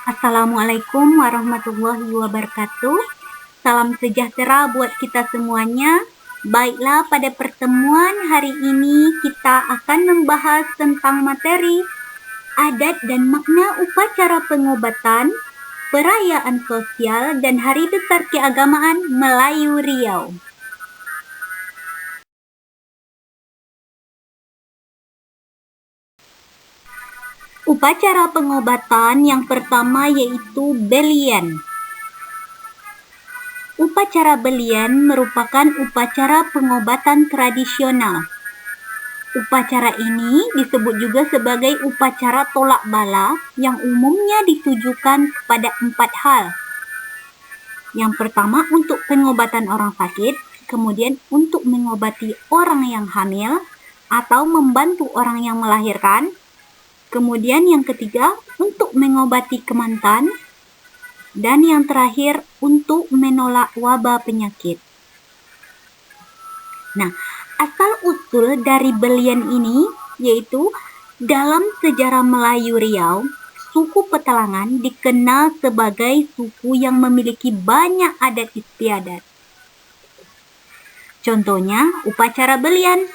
Assalamualaikum warahmatullahi wabarakatuh. Salam sejahtera buat kita semuanya. Baiklah, pada pertemuan hari ini kita akan membahas tentang materi adat dan makna upacara pengobatan, perayaan sosial, dan hari besar keagamaan Melayu Riau. Upacara pengobatan yang pertama yaitu belian. Upacara belian merupakan upacara pengobatan tradisional. Upacara ini disebut juga sebagai upacara tolak bala yang umumnya ditujukan kepada 4 hal. Yang pertama untuk pengobatan orang sakit, kemudian untuk mengobati orang yang hamil atau membantu orang yang melahirkan. Kemudian yang ketiga, untuk mengobati kemantan. Dan yang terakhir, untuk menolak wabah penyakit. Nah, asal-usul dari belian ini yaitu dalam sejarah Melayu Riau, suku Petalangan dikenal sebagai suku yang memiliki banyak adat istiadat. Contohnya, upacara belian.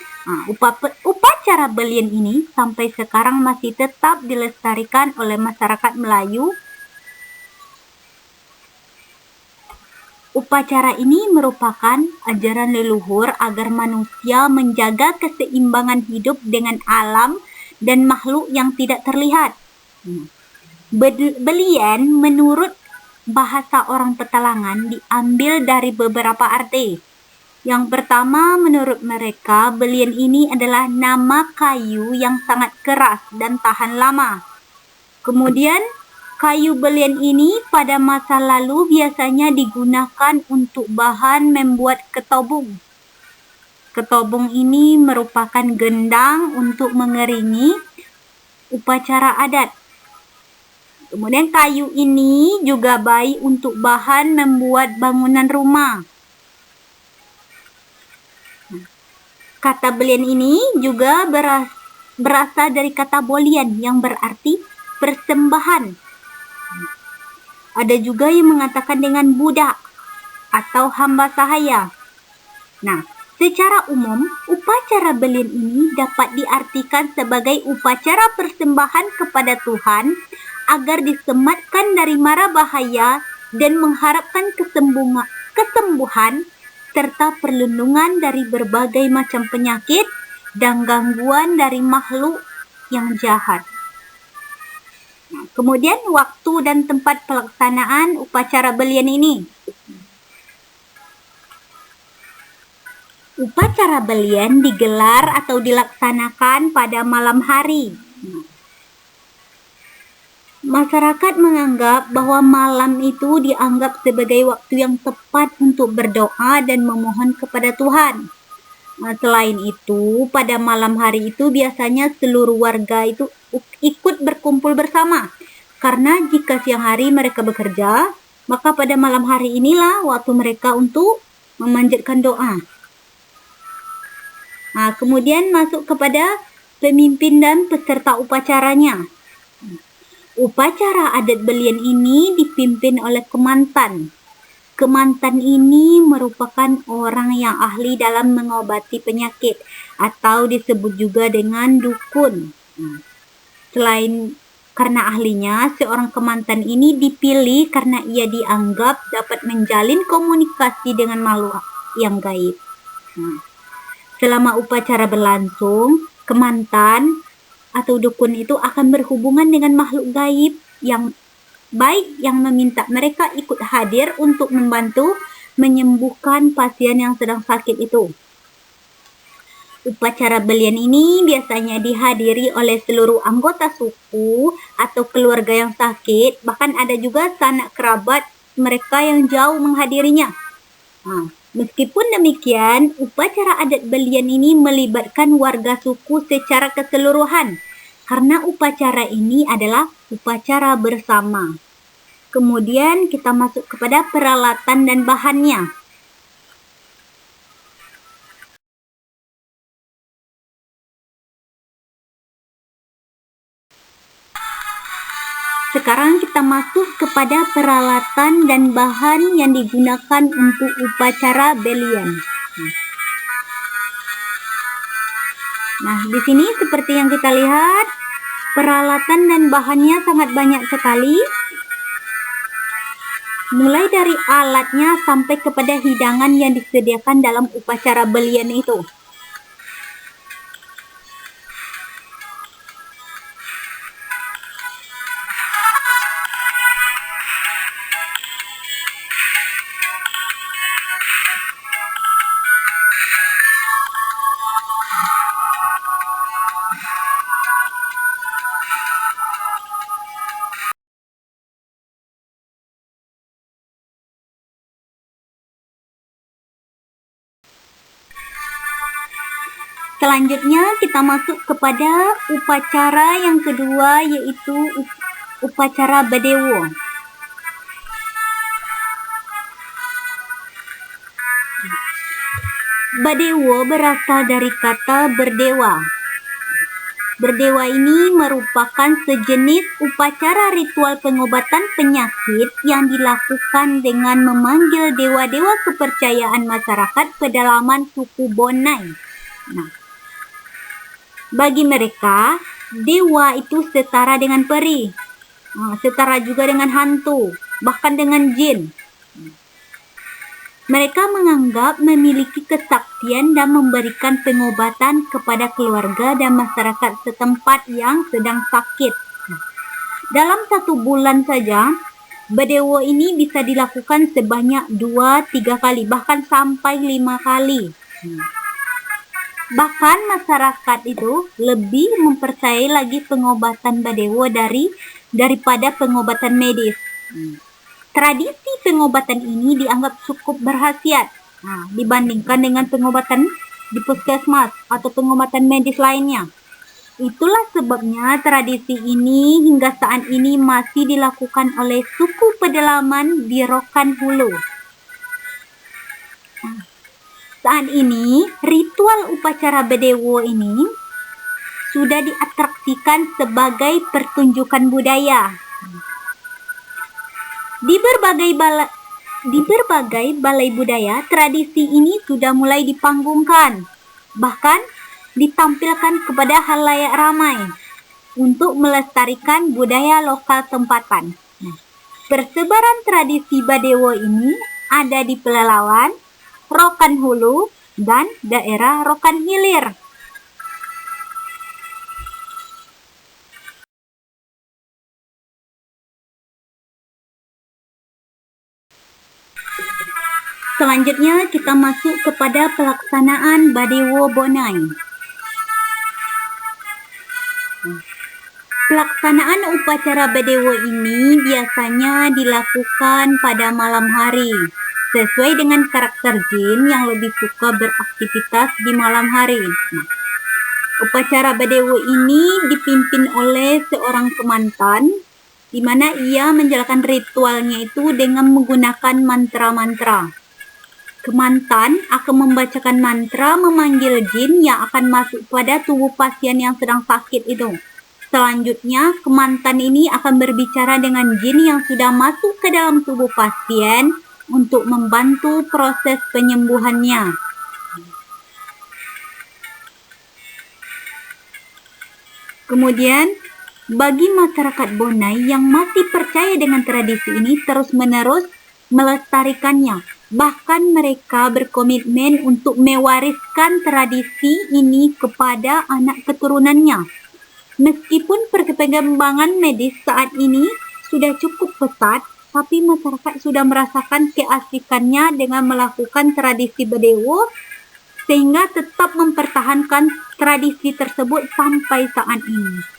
Upacara belian ini sampai sekarang masih tetap dilestarikan oleh masyarakat Melayu. Upacara ini merupakan ajaran leluhur agar manusia menjaga keseimbangan hidup dengan alam dan makhluk yang tidak terlihat. Belian menurut bahasa orang Petalangan diambil dari beberapa arti. Yang pertama, menurut mereka, belian ini adalah nama kayu yang sangat keras dan tahan lama. Kemudian, kayu belian ini pada masa lalu biasanya digunakan untuk bahan membuat ketobong. Ketobong ini merupakan gendang untuk mengeringi upacara adat. Kemudian kayu ini juga baik untuk bahan membuat bangunan rumah. Kata belian ini juga berasal dari kata bolian yang berarti persembahan. Ada juga yang mengatakan dengan budak atau hamba sahaya. Nah, secara umum, upacara belian ini dapat diartikan sebagai upacara persembahan kepada Tuhan agar disematkan dari mara bahaya dan mengharapkan kesembuhan serta perlindungan dari berbagai macam penyakit dan gangguan dari makhluk yang jahat. Kemudian waktu dan tempat pelaksanaan upacara belian ini. Upacara belian digelar atau dilaksanakan pada malam hari. Masyarakat menganggap bahwa malam itu dianggap sebagai waktu yang tepat untuk berdoa dan memohon kepada Tuhan. Selain itu, pada malam hari itu biasanya seluruh warga itu ikut berkumpul bersama. Karena jika siang hari mereka bekerja, maka pada malam hari inilah waktu mereka untuk memanjatkan doa. Kemudian masuk kepada pemimpin dan peserta upacaranya. Upacara adat belian ini dipimpin oleh kemantan. Kemantan ini merupakan orang yang ahli dalam mengobati penyakit atau disebut juga dengan dukun. Selain karena ahlinya, seorang kemantan ini dipilih karena ia dianggap dapat menjalin komunikasi dengan makhluk yang gaib. Selama upacara berlangsung, kemantan atau dukun itu akan berhubungan dengan makhluk gaib yang baik yang meminta mereka ikut hadir untuk membantu menyembuhkan pasien yang sedang sakit itu. Upacara belian ini biasanya dihadiri oleh seluruh anggota suku atau keluarga yang sakit, bahkan ada juga sanak kerabat mereka yang jauh menghadirinya. Meskipun demikian, upacara adat belian ini melibatkan warga suku secara keseluruhan, karena upacara ini adalah upacara bersama. Kemudian kita masuk kepada peralatan dan bahannya. Sekarang kita masuk kepada peralatan dan bahan yang digunakan untuk upacara belian. Nah, di sini seperti yang kita lihat, peralatan dan bahannya sangat banyak sekali. Mulai dari alatnya sampai kepada hidangan yang disediakan dalam upacara belian itu. Selanjutnya kita masuk kepada upacara yang kedua, yaitu upacara Badewo. Badewo berasal dari kata berdewa. Berdewa ini merupakan sejenis upacara ritual pengobatan penyakit yang dilakukan dengan memanggil dewa-dewa kepercayaan masyarakat pedalaman suku Bonai. Nah, bagi mereka, dewa itu setara dengan peri, setara juga dengan hantu, bahkan dengan jin. Mereka menganggap memiliki kesaktian dan memberikan pengobatan kepada keluarga dan masyarakat setempat yang sedang sakit. Dalam 1 bulan saja, Badewo ini bisa dilakukan sebanyak 2-3 kali, bahkan sampai 5 kali. Bahkan masyarakat itu lebih mempercayai lagi pengobatan Badewo daripada pengobatan medis. Tradisi pengobatan ini dianggap cukup berkhasiat dibandingkan dengan pengobatan di puskesmas atau pengobatan medis lainnya. Itulah sebabnya tradisi ini hingga saat ini masih dilakukan oleh suku pedalaman di Rokan Hulu. Saat ini, ritual upacara Badewo ini sudah diatraksikan sebagai pertunjukan budaya. Di berbagai balai budaya, tradisi ini sudah mulai dipanggungkan, bahkan ditampilkan kepada khalayak ramai untuk melestarikan budaya lokal tempatan. Persebaran tradisi Badewo ini ada di Pelalawan, Rokan Hulu, dan daerah Rokan Hilir. Selanjutnya kita masuk kepada pelaksanaan Badewo Bonai. Pelaksanaan upacara Badewo ini biasanya dilakukan pada malam hari, sesuai dengan karakter jin yang lebih suka beraktivitas di malam hari. Upacara Badewo ini dipimpin oleh seorang kemantan, di mana ia menjalankan ritualnya itu dengan menggunakan mantra-mantra. Kemantan akan membacakan mantra memanggil jin yang akan masuk pada tubuh pasien yang sedang sakit itu. Selanjutnya, kemantan ini akan berbicara dengan jin yang sudah masuk ke dalam tubuh pasien untuk membantu proses penyembuhannya. Kemudian, bagi masyarakat Bonai yang masih percaya dengan tradisi ini terus-menerus melestarikannya. Bahkan mereka berkomitmen untuk mewariskan tradisi ini kepada anak keturunannya. Meskipun perkembangan medis saat ini sudah cukup pesat, tapi masyarakat sudah merasakan keasikannya dengan melakukan tradisi Badewo, sehingga tetap mempertahankan tradisi tersebut sampai saat ini.